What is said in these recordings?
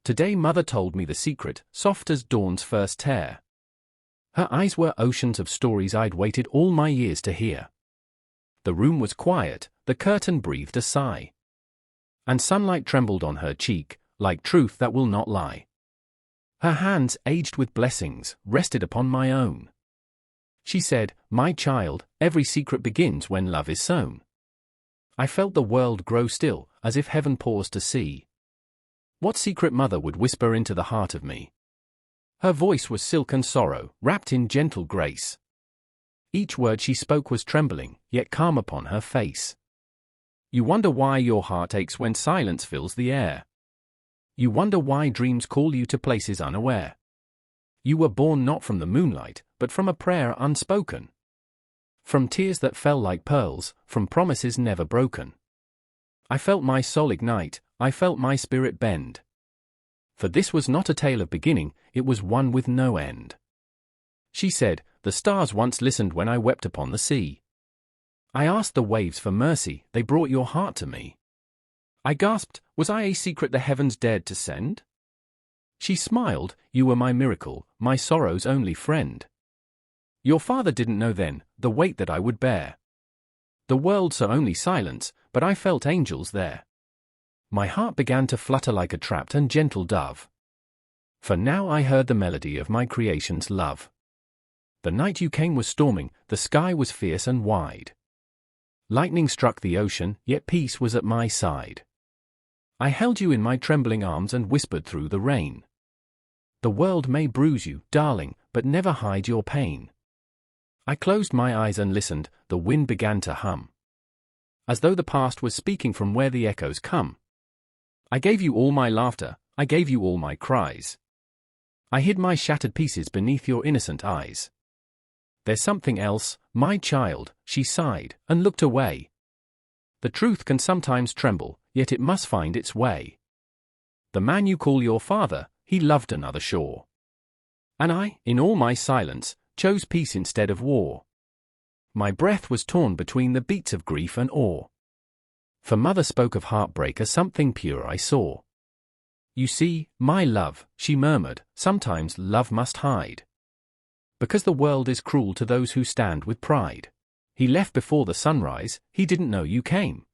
Today mother told me the secret, soft as dawn's first tear. Her eyes were oceans of stories I'd waited all my years to hear. The room was quiet, the curtain breathed a sigh. And sunlight trembled on her cheek, like truth that will not lie. Her hands, aged with blessings, rested upon my own. She said, "My child, every secret begins when love is sown." I felt the world grow still, as if heaven paused to see. What secret mother would whisper into the heart of me? Her voice was silk and sorrow, wrapped in gentle grace. Each word she spoke was trembling, yet calm upon her face. You wonder why your heart aches when silence fills the air. You wonder why dreams call you to places unaware. You were born not from the moonlight, but from a prayer unspoken. From tears that fell like pearls, from promises never broken. I felt my soul ignite, I felt my spirit bend. For this was not a tale of beginning, it was one with no end. She said, "The stars once listened when I wept upon the sea. I asked the waves for mercy, they brought your heart to me." I gasped, was I a secret the heavens dared to send? She smiled, "You were my miracle, my sorrow's only friend. Your father didn't know then, the weight that I would bear. The world saw only silence, but I felt angels there. My heart began to flutter like a trapped and gentle dove. For now I heard the melody of my creation's love. The night you came was storming, the sky was fierce and wide. Lightning struck the ocean, yet peace was at my side. I held you in my trembling arms and whispered through the rain. The world may bruise you, darling, but never hide your pain. I closed my eyes and listened, the wind began to hum. As though the past was speaking from where the echoes come. I gave you all my laughter, I gave you all my cries. I hid my shattered pieces beneath your innocent eyes. There's something else, my child, she sighed, and looked away. The truth can sometimes tremble, yet it must find its way. The man you call your father, he loved another shore. And I, in all my silence, chose peace instead of war. My breath was torn between the beats of grief and awe. For mother spoke of heartbreak as something pure I saw. You see, my love, she murmured, sometimes love must hide. Because the world is cruel to those who stand with pride. He left before the sunrise, he didn't know you came.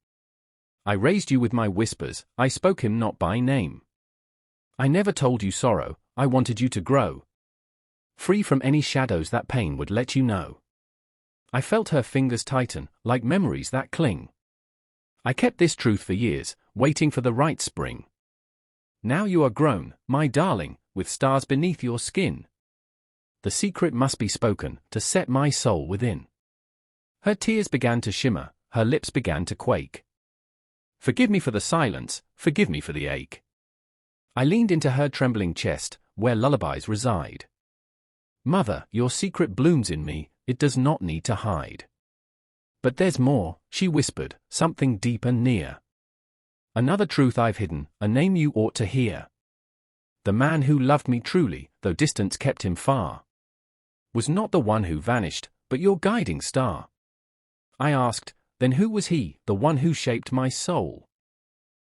I raised you with my whispers, I spoke him not by name. I never told you sorrow, I wanted you to grow. Free from any shadows that pain would let you know. I felt her fingers tighten, like memories that cling. I kept this truth for years, waiting for the right spring. Now you are grown, my darling, with stars beneath your skin. The secret must be spoken, to set my soul within. Her tears began to shimmer, her lips began to quake. Forgive me for the silence, forgive me for the ache. I leaned into her trembling chest, where lullabies reside. Mother, your secret blooms in me, it does not need to hide. But there's more, she whispered, something deep and near. Another truth I've hidden, a name you ought to hear. The man who loved me truly, though distance kept him far, was not the one who vanished, but your guiding star. I asked, then who was he, the one who shaped my soul?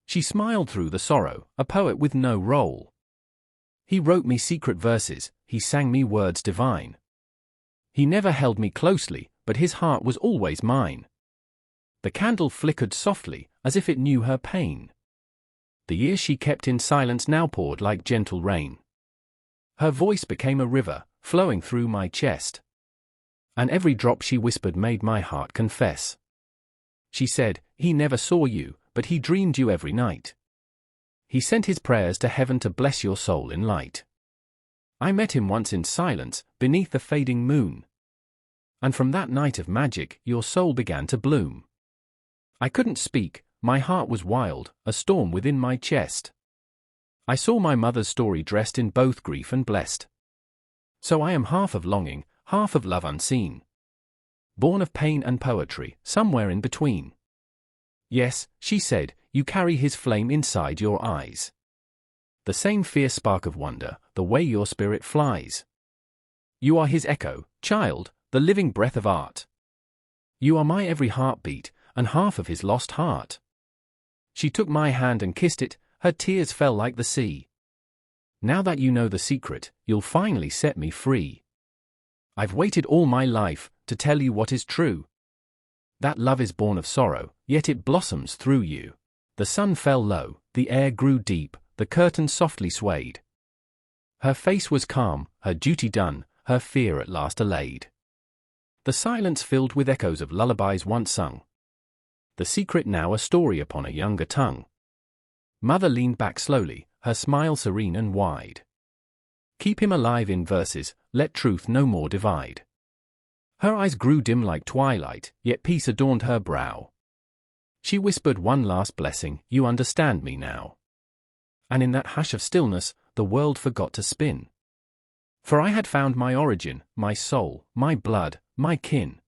She smiled through the sorrow, a poet with no role. He wrote me secret verses, he sang me words divine. He never held me closely, but his heart was always mine. The candle flickered softly, as if it knew her pain. The years she kept in silence now poured like gentle rain. Her voice became a river, flowing through my chest. And every drop she whispered made my heart confess. She said, he never saw you, but he dreamed you every night. He sent his prayers to heaven to bless your soul in light. I met him once in silence, beneath the fading moon. And from that night of magic, your soul began to bloom. I couldn't speak, my heart was wild, a storm within my chest. I saw my mother's story dressed in both grief and blessed. So I am half of longing, half of love unseen. Born of pain and poetry, somewhere in between. Yes, she said, you carry his flame inside your eyes. The same fierce spark of wonder, the way your spirit flies. You are his echo, child, the living breath of art. You are my every heartbeat, and half of his lost heart. She took my hand and kissed it, her tears fell like the sea. Now that you know the secret, you'll finally set me free. I've waited all my life to tell you what is true. That love is born of sorrow, yet it blossoms through you. The sun fell low, the air grew deep, the curtain softly swayed. Her face was calm, her duty done, her fear at last allayed. The silence filled with echoes of lullabies once sung. The secret now a story upon a younger tongue. Mother leaned back slowly, her smile serene and wide. Keep him alive in verses, let truth no more divide. Her eyes grew dim like twilight, yet peace adorned her brow. She whispered one last blessing, you understand me now. And in that hush of stillness, the world forgot to spin. For I had found my origin, my soul, my blood, my kin.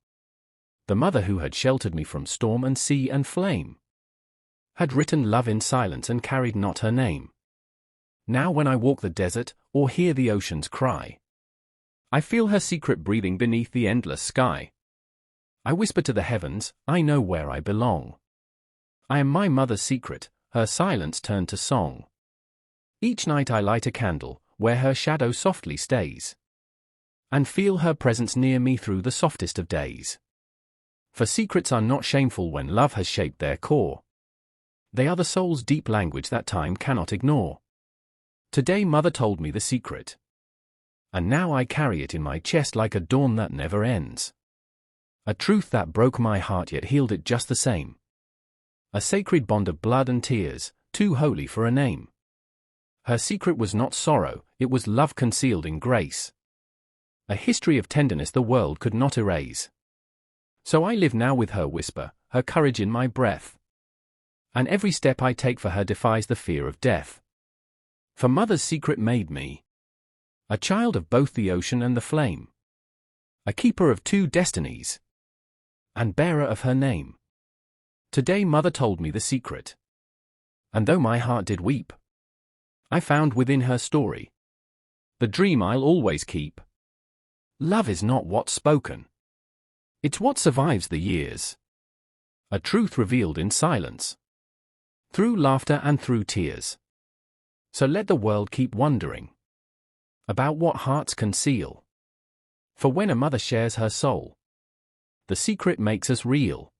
The mother who had sheltered me from storm and sea and flame had written love in silence and carried not her name. Now when I walk the desert, or hear the ocean's cry, I feel her secret breathing beneath the endless sky. I whisper to the heavens, I know where I belong. I am my mother's secret, her silence turned to song. Each night I light a candle, where her shadow softly stays, and feel her presence near me through the softest of days. For secrets are not shameful when love has shaped their core. They are the soul's deep language that time cannot ignore. Today mother told me the secret, and now I carry it in my chest like a dawn that never ends. A truth that broke my heart yet healed it just the same. A sacred bond of blood and tears, too holy for a name. Her secret was not sorrow, it was love concealed in grace. A history of tenderness the world could not erase. So I live now with her whisper, her courage in my breath. And every step I take for her defies the fear of death. For mother's secret made me a child of both the ocean and the flame, a keeper of two destinies, and bearer of her name. Today mother told me the secret, and though my heart did weep, I found within her story the dream I'll always keep. Love is not what's spoken, it's what survives the years. A truth revealed in silence, through laughter and through tears. So let the world keep wondering about what hearts conceal. For when a mother shares her soul, the secret makes us real.